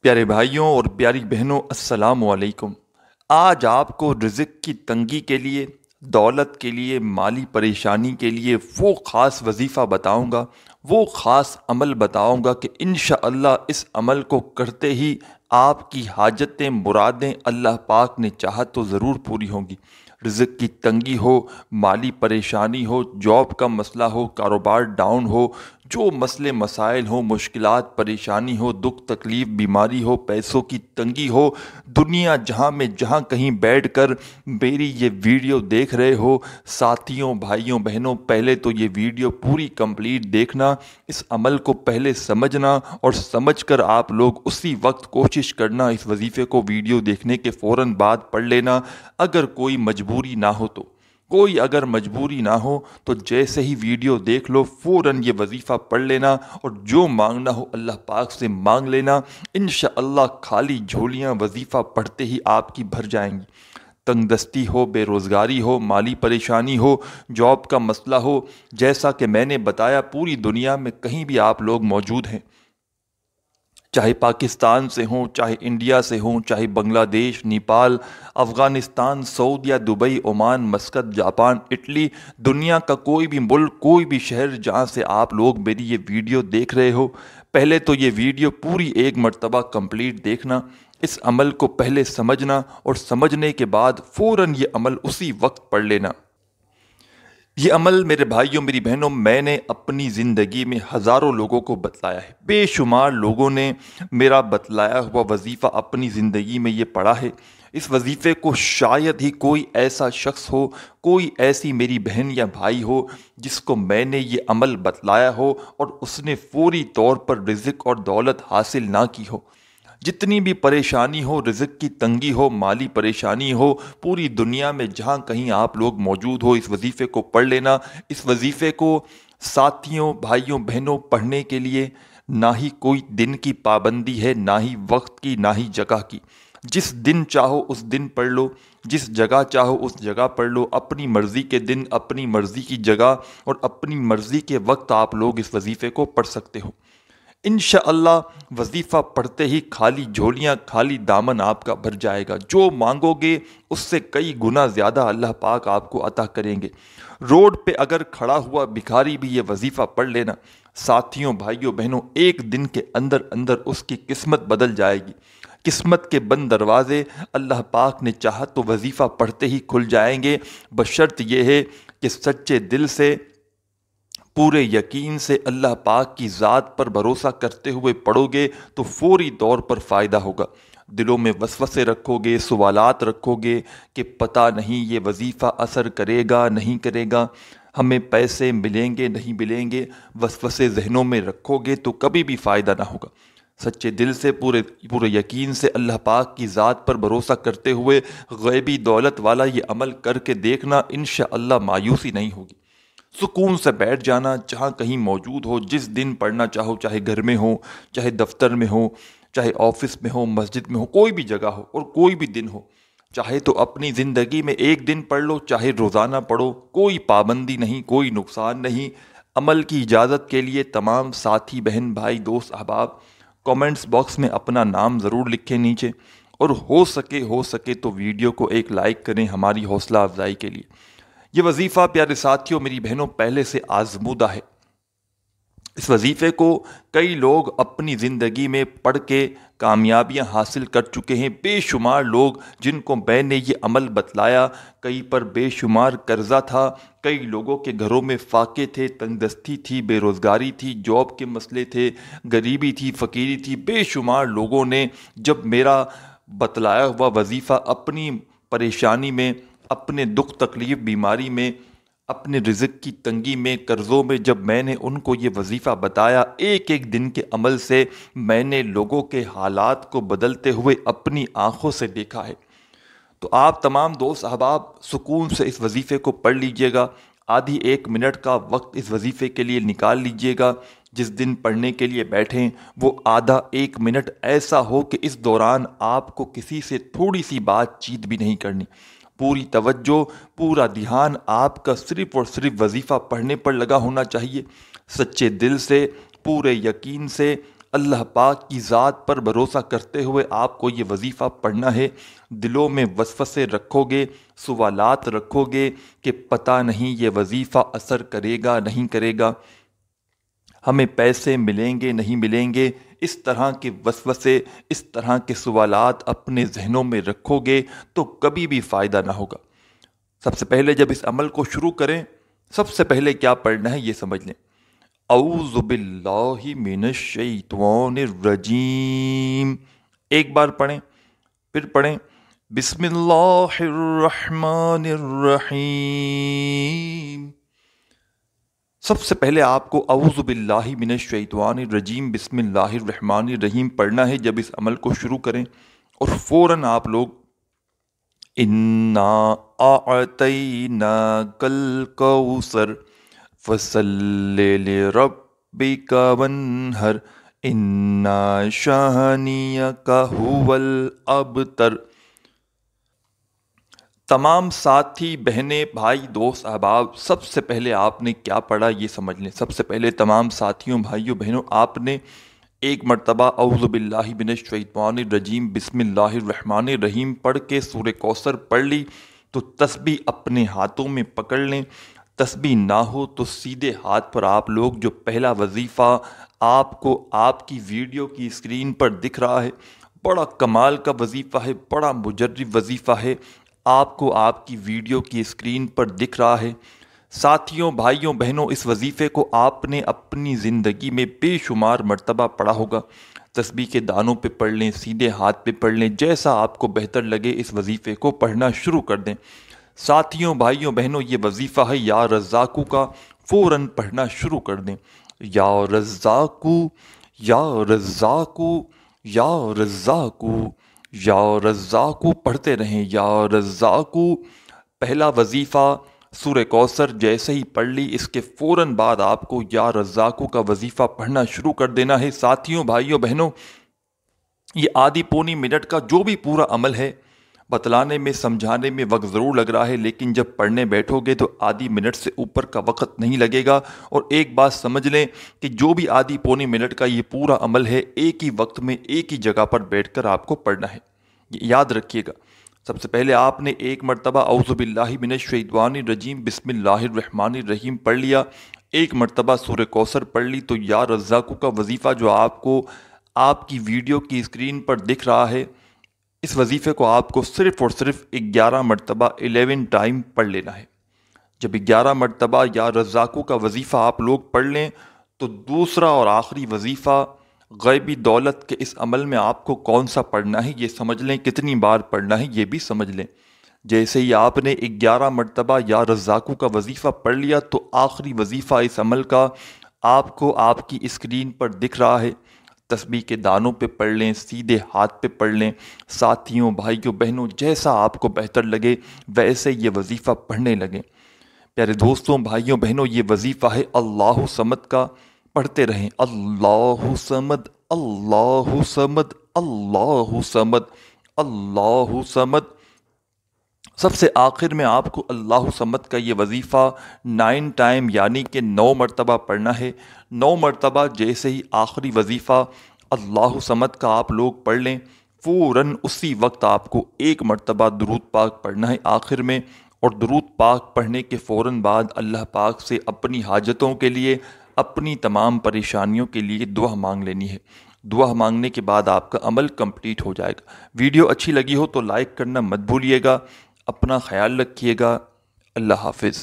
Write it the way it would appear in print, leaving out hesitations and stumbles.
پیارے بھائیوں اور پیاری بہنوں، السلام علیکم۔ آج آپ کو رزق کی تنگی کے لیے، دولت کے لیے، مالی پریشانی کے لیے وہ خاص وظیفہ بتاؤں گا، وہ خاص عمل بتاؤں گا کہ انشاءاللہ اس عمل کو کرتے ہی آپ کی حاجتیں، مرادیں اللہ پاک نے چاہا تو ضرور پوری ہوں گی۔ رزق کی تنگی ہو، مالی پریشانی ہو، جاب کا مسئلہ ہو، کاروبار ڈاؤن ہو، جو مسئلے مسائل ہوں، مشکلات پریشانی ہو، دکھ تکلیف بیماری ہو، پیسوں کی تنگی ہو، دنیا جہاں میں جہاں کہیں بیٹھ کر میری یہ ویڈیو دیکھ رہے ہو، ساتھیوں، بھائیوں، بہنوں، پہلے تو یہ ویڈیو پوری کمپلیٹ دیکھنا، اس عمل کو پہلے سمجھنا اور سمجھ کر آپ لوگ اسی وقت کوشش کرنا اس وظیفے کو ویڈیو دیکھنے کے فوراً بعد پڑھ لینا۔ اگر کوئی مجبوری نہ ہو تو اگر مجبوری نہ ہو تو جیسے ہی ویڈیو دیکھ لو فوراً یہ وظیفہ پڑھ لینا اور جو مانگنا ہو اللہ پاک سے مانگ لینا۔ انشاءاللہ خالی جھولیاں وظیفہ پڑھتے ہی آپ کی بھر جائیں گی۔ تنگ دستی ہو، بے روزگاری ہو، مالی پریشانی ہو، جاب کا مسئلہ ہو، جیسا کہ میں نے بتایا پوری دنیا میں کہیں بھی آپ لوگ موجود ہیں، چاہے پاکستان سے ہوں، چاہے انڈیا سے ہوں، چاہے بنگلہ دیش، نیپال، افغانستان، سعودیہ، Dubai, Oman, Muscat, Japan, Italy, دنیا کا کوئی بھی ملک، کوئی بھی شہر جہاں سے آپ لوگ میری یہ ویڈیو دیکھ رہے ہو، پہلے تو یہ ویڈیو پوری ایک مرتبہ کمپلیٹ دیکھنا، اس عمل کو پہلے سمجھنا اور سمجھنے کے بعد فوراً یہ عمل اسی وقت پڑھ لینا۔ یہ عمل میرے بھائیوں، میری بہنوں، میں نے اپنی زندگی میں ہزاروں لوگوں کو بتلایا ہے، بے شمار لوگوں نے میرا بتلایا ہوا وظیفہ اپنی زندگی میں یہ پڑھا ہے۔ اس وظیفے کو شاید ہی کوئی ایسا شخص ہو، کوئی ایسی میری بہن یا بھائی ہو جس کو میں نے یہ عمل بتلایا ہو اور اس نے فوری طور پر رزق اور دولت حاصل نہ کی ہو۔ جتنی بھی پریشانی ہو، رزق کی تنگی ہو، مالی پریشانی ہو، پوری دنیا میں جہاں کہیں آپ لوگ موجود ہو اس وظیفے کو پڑھ لینا۔ اس وظیفے کو ساتھیوں، بھائیوں، بہنوں پڑھنے کے لیے نہ ہی کوئی دن کی پابندی ہے، نہ ہی وقت کی، نہ ہی جگہ کی۔ جس دن چاہو اس دن پڑھ لو، جس جگہ چاہو اس جگہ پڑھ لو، اپنی مرضی کے دن، اپنی مرضی کی جگہ اور اپنی مرضی کے وقت آپ لوگ اس وظیفے کو پڑھ سکتے ہو۔ انشاءاللہ وظیفہ پڑھتے ہی خالی جھولیاں، خالی دامن آپ کا بھر جائے گا۔ جو مانگو گے اس سے کئی گنا زیادہ اللہ پاک آپ کو عطا کریں گے۔ روڈ پہ اگر کھڑا ہوا بھکاری بھی یہ وظیفہ پڑھ لینا، ساتھیوں، بھائیوں، بہنوں، ایک دن کے اندر اندر اس کی قسمت بدل جائے گی۔ قسمت کے بند دروازے اللہ پاک نے چاہا تو وظیفہ پڑھتے ہی کھل جائیں گے، بشرط یہ ہے کہ سچے دل سے، پورے یقین سے، اللہ پاک کی ذات پر بھروسہ کرتے ہوئے پڑھو گے تو فوری طور پر فائدہ ہوگا۔ دلوں میں وسوسے رکھو گے، سوالات رکھو گے کہ پتہ نہیں یہ وظیفہ اثر کرے گا نہیں کرے گا، ہمیں پیسے ملیں گے نہیں ملیں گے، وسوسے ذہنوں میں رکھو گے تو کبھی بھی فائدہ نہ ہوگا۔ سچے دل سے، پورے یقین سے، اللہ پاک کی ذات پر بھروسہ کرتے ہوئے غیبی دولت والا یہ عمل کر کے دیکھنا، انشاءاللہ مایوسی نہیں ہوگی۔ سکون سے بیٹھ جانا، جہاں کہیں موجود ہو، جس دن پڑھنا چاہو، چاہے گھر میں ہو، چاہے دفتر میں ہو، چاہے آفس میں ہو، مسجد میں ہو، کوئی بھی جگہ ہو اور کوئی بھی دن ہو، چاہے تو اپنی زندگی میں ایک دن پڑھ لو، چاہے روزانہ پڑھو، کوئی پابندی نہیں، کوئی نقصان نہیں۔ عمل کی اجازت کے لیے تمام ساتھی، بہن، بھائی، دوست، احباب کامنٹس باکس میں اپنا نام ضرور لکھیں نیچے، اور ہو سکے تو ویڈیو کو ایک لائک کریں ہماری حوصلہ افزائی کے لیے۔ یہ وظیفہ پیارے ساتھیوں، میری بہنوں، پہلے سے آزمودہ ہے۔ اس وظیفے کو کئی لوگ اپنی زندگی میں پڑھ کے کامیابیاں حاصل کر چکے ہیں، بے شمار لوگ جن کو میں نے یہ عمل بتلایا، کئی پر بے شمار قرضہ تھا، کئی لوگوں کے گھروں میں فاقے تھے، تنگ دستی تھی، بے روزگاری تھی، جاب کے مسئلے تھے، غریبی تھی، فقیری تھی، بے شمار لوگوں نے جب میرا بتلایا ہوا وظیفہ اپنی پریشانی میں، اپنے دکھ تکلیف بیماری میں، اپنے رزق کی تنگی میں، قرضوں میں، جب میں نے ان کو یہ وظیفہ بتایا، ایک ایک دن کے عمل سے میں نے لوگوں کے حالات کو بدلتے ہوئے اپنی آنکھوں سے دیکھا ہے۔ تو آپ تمام دوست احباب سکون سے اس وظیفے کو پڑھ لیجئے گا، آدھی ایک منٹ کا وقت اس وظیفے کے لیے نکال لیجئے گا۔ جس دن پڑھنے کے لیے بیٹھیں وہ آدھا ایک منٹ ایسا ہو کہ اس دوران آپ کو کسی سے تھوڑی سی بات چیت بھی نہیں کرنی، پوری توجہ، پورا دھیان آپ کا صرف اور صرف وظیفہ پڑھنے پر لگا ہونا چاہیے۔ سچے دل سے، پورے یقین سے، اللہ پاک کی ذات پر بھروسہ کرتے ہوئے آپ کو یہ وظیفہ پڑھنا ہے۔ دلوں میں وسوسے رکھو گے، سوالات رکھو گے کہ پتہ نہیں یہ وظیفہ اثر کرے گا نہیں کرے گا، ہمیں پیسے ملیں گے نہیں ملیں گے، اس طرح کے وسوسے، اس طرح کے سوالات اپنے ذہنوں میں رکھو گے تو کبھی بھی فائدہ نہ ہوگا۔ سب سے پہلے جب اس عمل کو شروع کریں، سب سے پہلے کیا پڑھنا ہے یہ سمجھ لیں۔ اعوذ باللہ من الشیطان الرجیم، ایک بار پڑھیں، پھر پڑھیں بسم اللہ الرحمن الرحیم۔ سب سے پہلے آپ کو اعوذ باللہ من الشیطان الرجیم بسم اللہ الرحمن الرحیم پڑھنا ہے جب اس عمل کو شروع کریں، اور فوراً آپ لوگ انا اعطیناک الکوثر فصل لربک وانحر ان شانئک ھو الابتر۔ تمام ساتھی، بہنیں، بھائی، دوست، احباب، سب سے پہلے آپ نے کیا پڑھا یہ سمجھ لیں۔ سب سے پہلے تمام ساتھیوں، بھائیوں، بہنوں، آپ نے ایک مرتبہ اعوذ باللہ من الشیطان الرجیم بسم اللہ الرحمن الرحیم پڑھ کے سورہ کوثر پڑھ لی تو تسبیح اپنے ہاتھوں میں پکڑ لیں۔ تسبیح نہ ہو تو سیدھے ہاتھ پر آپ لوگ جو پہلا وظیفہ آپ کو آپ کی ویڈیو کی اسکرین پر دکھ رہا ہے، بڑا کمال کا وظیفہ ہے، بڑا مجرب وظیفہ ہے، آپ کو آپ کی ویڈیو کی اسکرین پر دکھ رہا ہے۔ ساتھیوں، بھائیوں، بہنوں، اس وظیفے کو آپ نے اپنی زندگی میں بے شمار مرتبہ پڑھا ہوگا۔ تسبیح کے دانوں پہ پڑھ لیں، سیدھے ہاتھ پہ پڑھ لیں، جیسا آپ کو بہتر لگے اس وظیفے کو پڑھنا شروع کر دیں۔ ساتھیوں، بھائیوں، بہنوں، یہ وظیفہ ہے یا رزاقو کا، فوراً پڑھنا شروع کر دیں۔ یا رزاقو، یا رزاقو، یا رزاقو، یا رزاقو پڑھتے رہیں۔ یا رزاقو پہلا وظیفہ سورہ کوثر جیسے ہی پڑھ لی، اس کے فوراً بعد آپ کو یا رزاقو کا وظیفہ پڑھنا شروع کر دینا ہے۔ ساتھیوں، بھائیوں، بہنوں، یہ آدھی پونی منٹ کا جو بھی پورا عمل ہے، بتلانے میں، سمجھانے میں وقت ضرور لگ رہا ہے، لیکن جب پڑھنے بیٹھو گے تو آدھی منٹ سے اوپر کا وقت نہیں لگے گا۔ اور ایک بات سمجھ لیں کہ جو بھی آدھی پونی منٹ کا یہ پورا عمل ہے، ایک ہی وقت میں ایک ہی جگہ پر بیٹھ کر آپ کو پڑھنا ہے، یہ یاد رکھیے گا۔ سب سے پہلے آپ نے ایک مرتبہ اعوذ باللہ من الشیطان الرجیم بسم اللہ الرحمن الرحیم پڑھ لیا، ایک مرتبہ سورہ کوثر پڑھ لی، تو یا رزاقو کا وظیفہ جو آپ کو آپ کی ویڈیو کی اسکرین پر دکھ رہا ہے، اس وظیفے کو آپ کو صرف اور صرف 11 مرتبہ 11 ٹائم پڑھ لینا ہے۔ جب 11 مرتبہ یا رزاقو کا وظیفہ آپ لوگ پڑھ لیں تو دوسرا اور آخری وظیفہ غیبی دولت کے اس عمل میں آپ کو کون سا پڑھنا ہے یہ سمجھ لیں، کتنی بار پڑھنا ہے یہ بھی سمجھ لیں۔ جیسے ہی آپ نے 11 مرتبہ یا رزاقو کا وظیفہ پڑھ لیا تو آخری وظیفہ اس عمل کا آپ کو آپ کی اسکرین پر دکھ رہا ہے۔ تسبیح کے دانوں پہ پڑھ لیں، سیدھے ہاتھ پہ پڑھ لیں۔ ساتھیوں، بھائیوں، بہنوں، جیسا آپ کو بہتر لگے ویسے یہ وظیفہ پڑھنے لگیں۔ پیارے دوستوں، بھائیوں، بہنوں، یہ وظیفہ ہے اللہ صمد کا، پڑھتے رہیں۔ اللہ صمد، اللہ صمد، اللہ صمد، اللہ صمد۔ سب سے آخر میں آپ کو اللہ صمد کا یہ وظیفہ 9 ٹائم یعنی کہ 9 مرتبہ پڑھنا ہے۔ 9 مرتبہ جیسے ہی آخری وظیفہ اللہ صمد کا آپ لوگ پڑھ لیں، فوراً اسی وقت آپ کو ایک مرتبہ درود پاک پڑھنا ہے آخر میں، اور درود پاک پڑھنے کے فوراً بعد اللہ پاک سے اپنی حاجتوں کے لیے، اپنی تمام پریشانیوں کے لیے دعا مانگ لینی ہے۔ دعا مانگنے کے بعد آپ کا عمل کمپلیٹ ہو جائے گا۔ ویڈیو اچھی لگی ہو تو لائک کرنا مت بھولیے گا۔ اپنا خیال رکھیے گا۔ اللہ حافظ۔